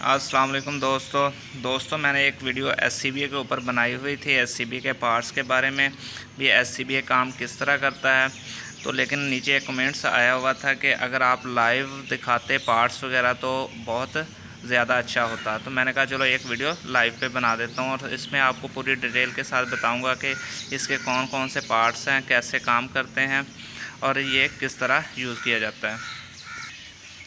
अस्सलाम वालेकुम दोस्तों मैंने एक वीडियो SCBA के ऊपर बनाई हुई थी। SCBA के पार्ट्स के बारे में भी SCBA काम किस तरह करता है। तो लेकिन नीचे कमेंट्स आया हुआ था कि अगर आप लाइव दिखाते पार्ट्स वगैरह तो बहुत ज़्यादा अच्छा होता। तो मैंने कहा चलो एक वीडियो लाइव पे बना देता हूँ और इसमें आपको पूरी डिटेल के साथ बताऊँगा कि इसके कौन कौन से पार्ट्स हैं, कैसे काम करते हैं और ये किस तरह यूज़ किया जाता है।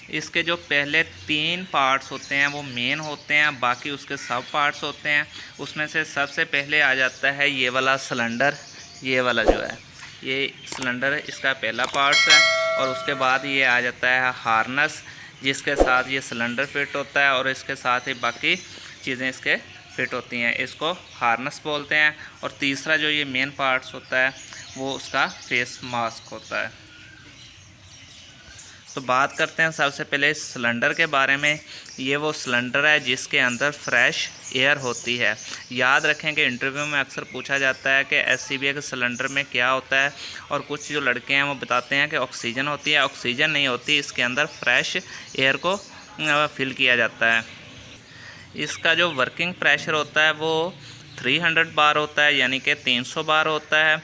इसके जो पहले 3 पार्ट्स होते हैं वो मेन होते हैं, बाकी उसके सब पार्ट्स होते हैं। उसमें से सबसे पहले आ जाता है ये वाला सिलेंडर। ये वाला जो है ये सिलेंडर इसका पहला पार्ट्स है। और उसके बाद ये आ जाता है हार्नस, जिसके साथ ये सिलेंडर फिट होता है और इसके साथ ही बाकी चीज़ें इसके फिट होती हैं। इसको हार्नस बोलते हैं। और तीसरा जो ये मेन पार्ट्स होता है वो उसका फेस मास्क होता है। तो बात करते हैं सबसे पहले इस सिलेंडर के बारे में। ये वो सिलेंडर है जिसके अंदर फ्रेश एयर होती है। याद रखें कि इंटरव्यू में अक्सर पूछा जाता है कि SCBA के सिलेंडर में क्या होता है, और कुछ जो लड़के हैं वो बताते हैं कि ऑक्सीजन होती है। ऑक्सीजन नहीं होती, इसके अंदर फ्रेश एयर को फिल किया जाता है। इसका जो वर्किंग प्रेशर होता है वो 300 बार होता है, यानी कि 300 बार होता है।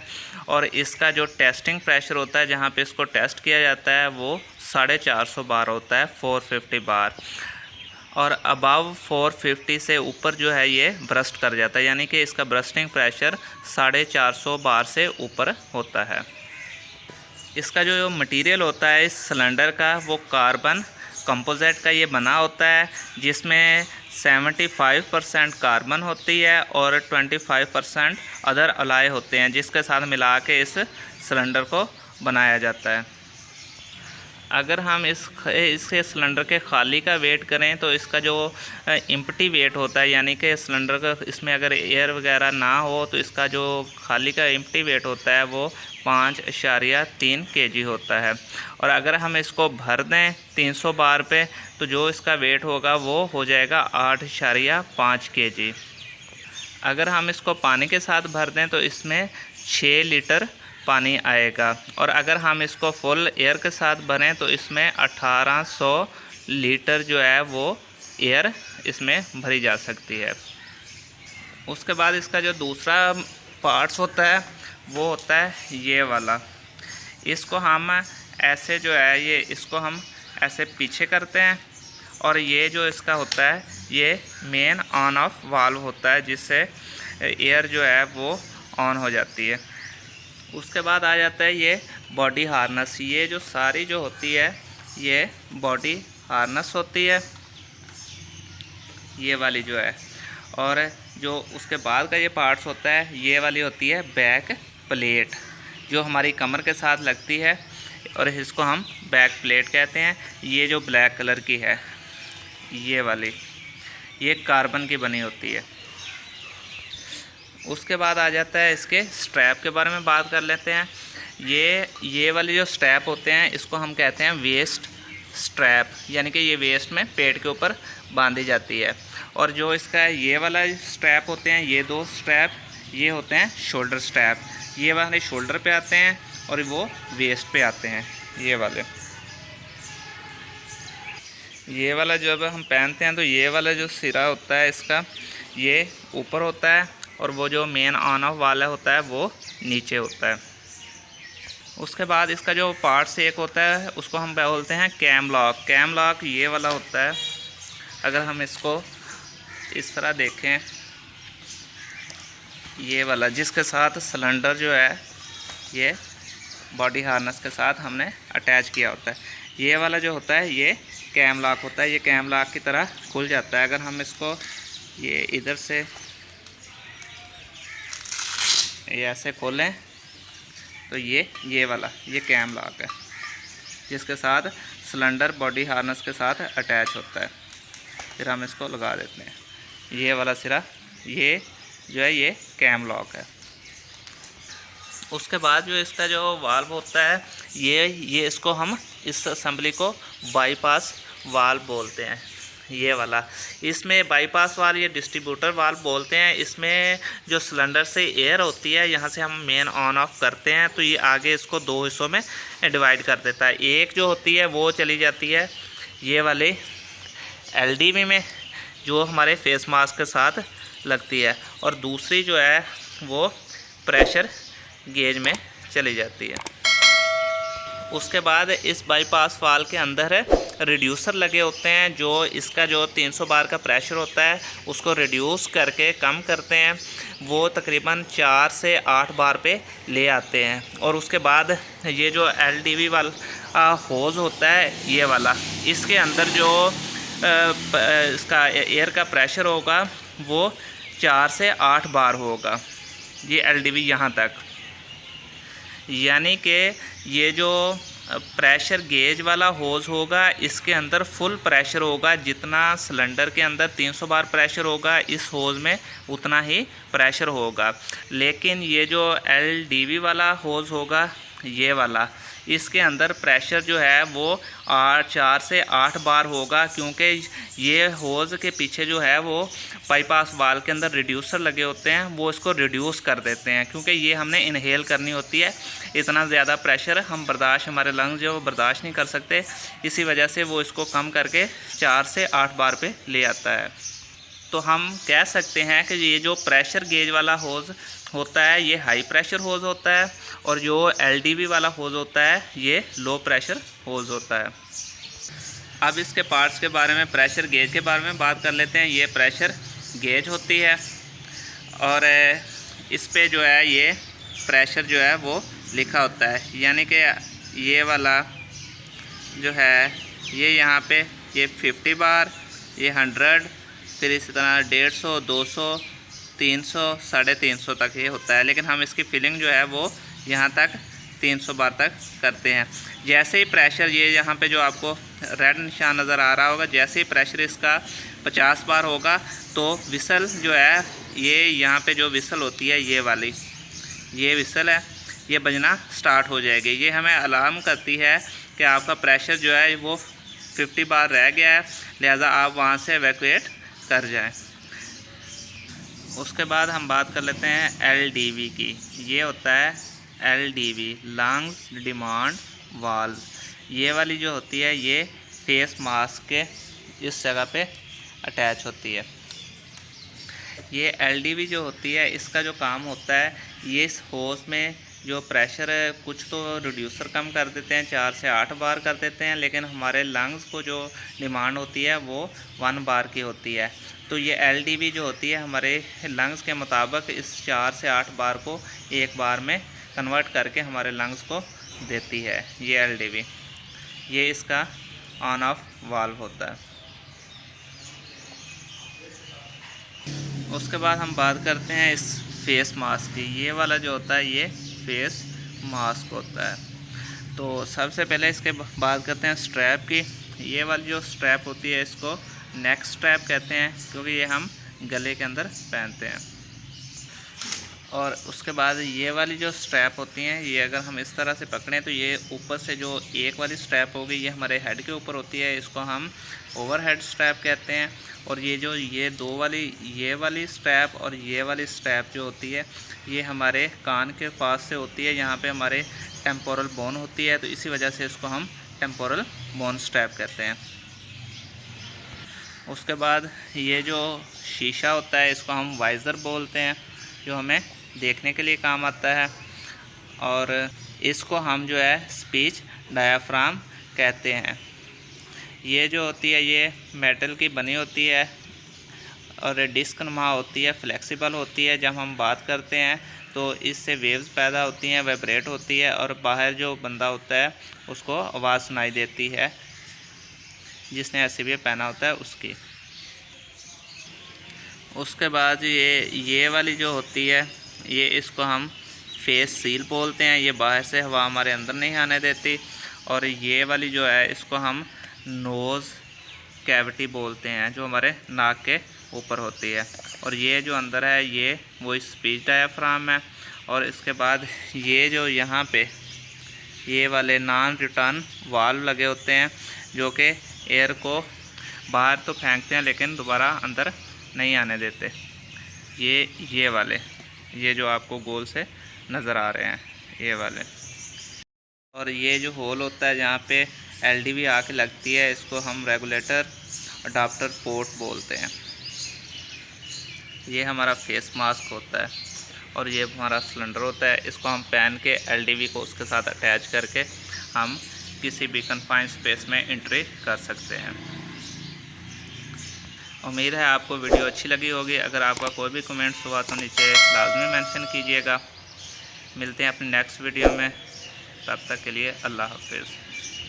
और इसका जो टेस्टिंग प्रेशर होता है, जहाँ पे इसको टेस्ट किया जाता है, वो 450 बार होता है, 450 बार। और अबव 450 से ऊपर जो है ये ब्रस्ट कर जाता है, यानी कि इसका ब्रस्टिंग प्रेशर 450 बार से ऊपर होता है। इसका जो मटेरियल होता है इस सिलेंडर का वो कार्बन कंपोजिट का ये बना होता है, जिसमें 75% कार्बन होती है और 25% अदर अलाय होते हैं, जिसके साथ मिला के इस सिलेंडर को बनाया जाता है। अगर हम इसके सिलेंडर के खाली का वेट करें तो इसका जो एम्प्टी वेट होता है, यानी कि सिलेंडर का इसमें अगर एयर वगैरह ना हो तो इसका जो खाली का एम्प्टी वेट होता है वो 5.3 kg होता है। और अगर हम इसको भर दें 300 बार पे तो जो इसका वेट होगा वो हो जाएगा 8.5 kg। अगर हम इसको पानी के साथ भर दें तो इसमें 6 लीटर पानी आएगा। और अगर हम इसको फुल एयर के साथ भरें तो इसमें 1800 लीटर जो है वो एयर इसमें भरी जा सकती है। उसके बाद इसका जो दूसरा पार्ट्स होता है वो होता है ये वाला। इसको हम ऐसे जो है ये इसको हम ऐसे पीछे करते हैं और ये जो इसका होता है ये मेन ऑन ऑफ वाल्व होता है, जिससे एयर जो है वो ऑन हो जाती है। उसके बाद आ जाता है ये बॉडी हार्नस। ये जो सारी जो होती है ये बॉडी हार्नस होती है, ये वाली जो है। और जो उसके बाद का ये पार्ट्स होता है ये वाली होती है बैक प्लेट, जो हमारी कमर के साथ लगती है और इसको हम बैक प्लेट कहते हैं। ये जो ब्लैक कलर की है ये वाली, ये कार्बन की बनी होती है। उसके बाद आ जाता है इसके स्ट्रैप के बारे में बात कर लेते हैं। ये वाले जो स्ट्रैप होते हैं इसको हम कहते हैं वेस्ट स्ट्रैप, यानी कि ये वेस्ट में पेट के ऊपर बांधी जाती है। और जो इसका ये वाला स्ट्रैप होते हैं, ये 2 स्ट्रैप ये होते हैं शोल्डर स्ट्रैप। ये वाले शोल्डर पे आते हैं और वो वेस्ट पे आते हैं। ये वाला जब हम पहनते हैं तो ये वाला जो सिरा होता है इसका ये ऊपर होता है और वो जो मेन ऑन ऑफ वाला होता है वो नीचे होता है। उसके बाद इसका जो पार्ट्स एक होता है उसको हम बोलते हैं कैम लॉक। कैम लॉक ये वाला होता है। अगर हम इसको इस तरह देखें, ये वाला जिसके साथ सिलेंडर जो है ये बॉडी हार्नस के साथ हमने अटैच किया होता है, ये वाला जो होता है ये कैम लॉक होता है। ये कैम लॉक की तरह खुल जाता है। अगर हम इसको ये इधर से ये ऐसे खोलें तो ये वाला ये कैम लॉक है, जिसके साथ सिलेंडर बॉडी हार्नस के साथ अटैच होता है। फिर हम इसको लगा देते हैं। ये वाला सिरा ये जो है ये कैम लॉक है। उसके बाद जो इसका जो वाल्व होता है ये इसको हम इस असेंबली को बाईपास वाल्व बोलते हैं। ये वाला इसमें बाईपास वाल्व या डिस्ट्रीब्यूटर वाल्व बोलते हैं। इसमें जो सिलेंडर से एयर होती है यहाँ से हम मेन ऑन ऑफ करते हैं तो ये आगे इसको 2 हिस्सों में डिवाइड कर देता है। एक जो होती है वो चली जाती है ये वाले LDV में, जो हमारे फेस मास्क के साथ लगती है, और दूसरी जो है वो प्रेशर गेज में चली जाती है। उसके बाद इस बाईपास वाल के अंदर रिड्यूसर लगे होते हैं, जो इसका जो 300 बार का प्रेशर होता है उसको रिड्यूस करके कम करते हैं। वो तकरीबन 4 से 8 बार पे ले आते हैं। और उसके बाद ये जो LDV वाला होज़ होता है ये वाला, इसके अंदर जो इसका एयर का प्रेशर होगा वो 4 से 8 बार होगा, ये LDV यहाँ तक। यानी कि ये जो प्रेशर गेज वाला होज़ होगा इसके अंदर फुल प्रेशर होगा, जितना सिलेंडर के अंदर 300 बार प्रेशर होगा इस होज़ में उतना ही प्रेशर होगा। लेकिन ये जो LDV वाला होज़ होगा ये वाला, इसके अंदर प्रेशर जो है वो 4 से 8 बार होगा, क्योंकि ये होज़ के पीछे जो है वो बाईपास वाल के अंदर रिड्यूसर लगे होते हैं, वो इसको रिड्यूस कर देते हैं, क्योंकि ये हमने इनहेल करनी होती है। इतना ज़्यादा प्रेशर हमारे लंग्स जो बर्दाश्त नहीं कर सकते, इसी वजह से वो इसको कम करके 4 से 8 बार पे ले आता है। तो हम कह सकते हैं कि ये जो प्रेशर गेज वाला होज़ होता है ये हाई प्रेशर होज़ होता है, और जो LDV वाला होज़ होता है ये लो प्रेशर होज़ होता है। अब इसके पार्ट्स के बारे में, प्रेशर गेज के बारे में बात कर लेते हैं। ये प्रेशर गेज होती है, और इस पे जो है ये प्रेशर जो है वो लिखा होता है, यानी कि ये वाला जो है ये यहाँ पे ये 50 बार, ये 100, फिर इसी तरह 150, 200, 300, 350 तक ये होता है। लेकिन हम इसकी फिलिंग जो है वो यहाँ तक 300 बार तक करते हैं। जैसे ही प्रेशर ये यहाँ पे जो आपको रेड निशान नज़र आ रहा होगा, जैसे ही प्रेशर इसका 50 बार होगा तो विसल जो है ये यहाँ पे जो विसल होती है ये वाली, ये विसल है, ये बजना स्टार्ट हो जाएगी। ये हमें अलार्म करती है कि आपका प्रेशर जो है वो 50 बार रह गया है, लिहाजा आप वहाँ से एवैक्यूएट कर जाएं। उसके बाद हम बात कर लेते हैं LDV की। ये होता है LDV, लंग्स डिमांड वाल्व। ये वाली जो होती है ये फेस मास्क के इस जगह पे अटैच होती है। ये LDV जो होती है इसका जो काम होता है, ये इस होज़ में जो प्रेशर है कुछ तो रिड्यूसर कम कर देते हैं, 4 से 8 बार कर देते हैं, लेकिन हमारे लंग्स को जो डिमांड होती है वो 1 बार की होती है। तो ये LDV जो होती है हमारे लंग्स के मुताबिक इस 4 से 8 बार को 1 बार में कन्वर्ट करके हमारे लंग्स को देती है। ये LDV, ये इसका ऑन ऑफ वाल्व होता है। उसके बाद हम बात करते हैं इस फेस मास्क की। ये वाला जो होता है ये फेस मास्क होता है। तो सबसे पहले इसके बात करते हैं स्ट्रैप की। ये वाली जो स्ट्रैप होती है इसको नेक स्ट्रैप कहते हैं, क्योंकि ये हम गले के अंदर पहनते हैं। और उसके बाद ये वाली जो स्ट्रैप होती हैं ये अगर हम इस तरह से पकड़ें तो ये ऊपर से जो एक वाली स्ट्रैप होगी ये हमारे हेड के ऊपर होती है, इसको हम ओवरहेड स्ट्रैप कहते हैं। और ये जो ये दो वाली ये वाली स्ट्रैप और ये वाली स्ट्रैप जो होती है ये हमारे कान के पास से होती है, यहाँ पे हमारे टेम्पोरल बोन होती है, तो इसी वजह से इसको हम टेम्पोरल बोन स्ट्रैप कहते हैं। उसके बाद ये जो शीशा होता है इसको हम वाइज़र बोलते हैं, जो हमें देखने के लिए काम आता है। और इसको हम जो है स्पीच डायाफ्राम कहते हैं। ये जो होती है ये मेटल की बनी होती है और डिस्क नुमा होती है, फ्लेक्सिबल होती है। जब हम बात करते हैं तो इससे वेव्स पैदा होती हैं, वाइब्रेट होती है और बाहर जो बंदा होता है उसको आवाज़ सुनाई देती है, जिसने SCBA पहना होता है उसकी। उसके बाद ये वाली जो होती है ये इसको हम फेस सील बोलते हैं, ये बाहर से हवा हमारे अंदर नहीं आने देती। और ये वाली जो है इसको हम नोज़ कैविटी बोलते हैं, जो हमारे नाक के ऊपर होती है। और ये जो अंदर है ये वो स्पीच डायाफ्राम है। और इसके बाद ये जो यहाँ पे ये वाले नॉन रिटर्न वाल्व लगे होते हैं, जो कि एयर को बाहर तो फेंकते हैं लेकिन दोबारा अंदर नहीं आने देते। ये वाले, ये जो आपको गोल से नज़र आ रहे हैं ये वाले। और ये जो होल होता है जहाँ पे LDV आके लगती है इसको हम रेगुलेटर अडाप्टर पोर्ट बोलते हैं। ये हमारा फेस मास्क होता है और ये हमारा सिलेंडर होता है। इसको हम पहन के LDV को उसके साथ अटैच करके हम किसी भी कन्फाइंड स्पेस में एंट्री कर सकते हैं। उम्मीद है आपको वीडियो अच्छी लगी होगी। अगर आपका कोई भी कमेंट्स हुआ तो नीचे लाजमी मेंशन कीजिएगा। मिलते हैं अपनी नेक्स्ट वीडियो में, तब तक के लिए अल्लाह हाफिज़।